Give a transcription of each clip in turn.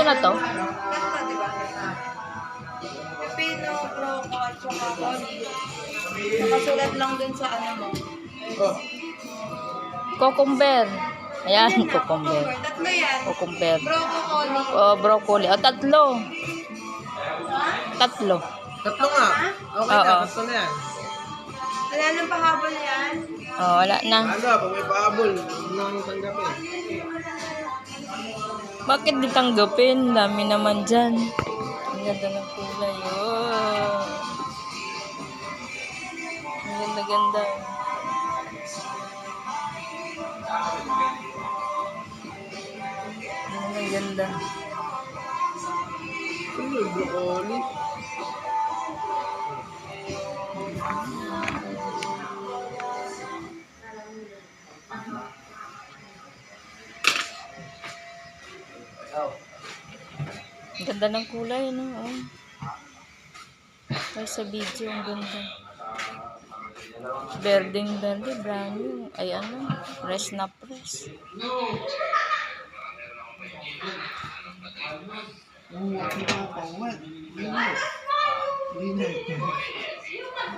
na to? Tatlo, di ba? Pepino, broco, at saka olive. Nakasulat lang dun sa ano mo. Cucumber. Ayan, Ayan na, cucumber. Tatlo yan. Cucumber. Broco, olive. Oh, broccoli. Oh, tatlo. Tatlo. Tatlo nga. Okay na, Oo. tatlo na yan. Wala nang pahabol yan. Oh, wala na. Ano, pag may paabol, huwag nang tanggapin. Bakit di tanggapin? Dami naman dyan. Ang ganda ng kulay. Oh. Ang ganda-ganda. Ang ganda. Ano yung broccoli? Ang ganda ng kulay, no? Oh. Ay, sa video, ang ganda. Berdeng dali, brand new. Ay, ano? Fresh na fresh.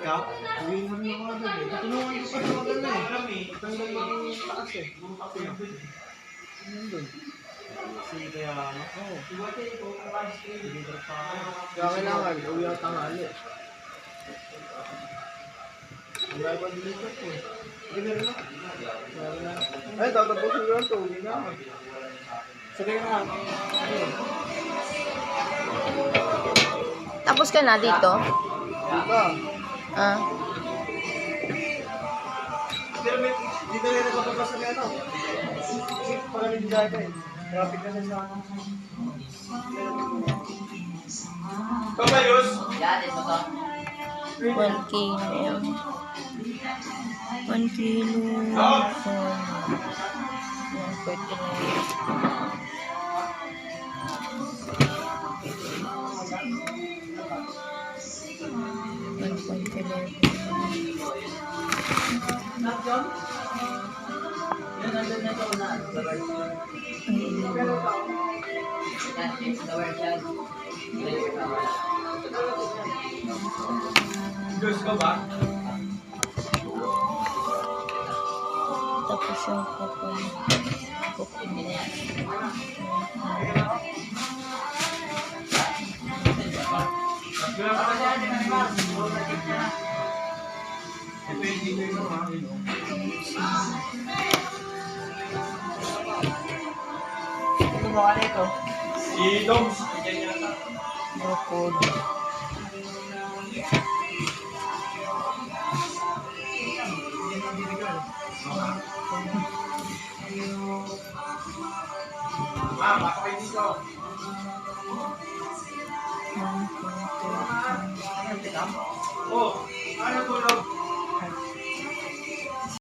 Ikaw? Uwi na rin ako agad eh. Tutulungan ko pa sa maganda eh. Tanggal lang yung taas eh. Nandun. Kaya ano? Oo. Kaya kailangan, uwi ang tanghali. Wala ba deliver ko eh. Sige na rin ako. Ay, tatapusin ko lang ito. Uwi na ako. Sige na ako. Tapos ka na dito? Dito. Ah. Dito rin nagpapabasa niya ano. Kasi pagaling dyan eh. Traffic na sa ano. Kamayos? 1 kilo. 1 kilo. Yan, pwede na yun. Diyos ka ba? Tapos yung cucumber. Ito mo ka nito? Si Doms. Broccoli. Pasok kayo dito. Oh, ano tulog?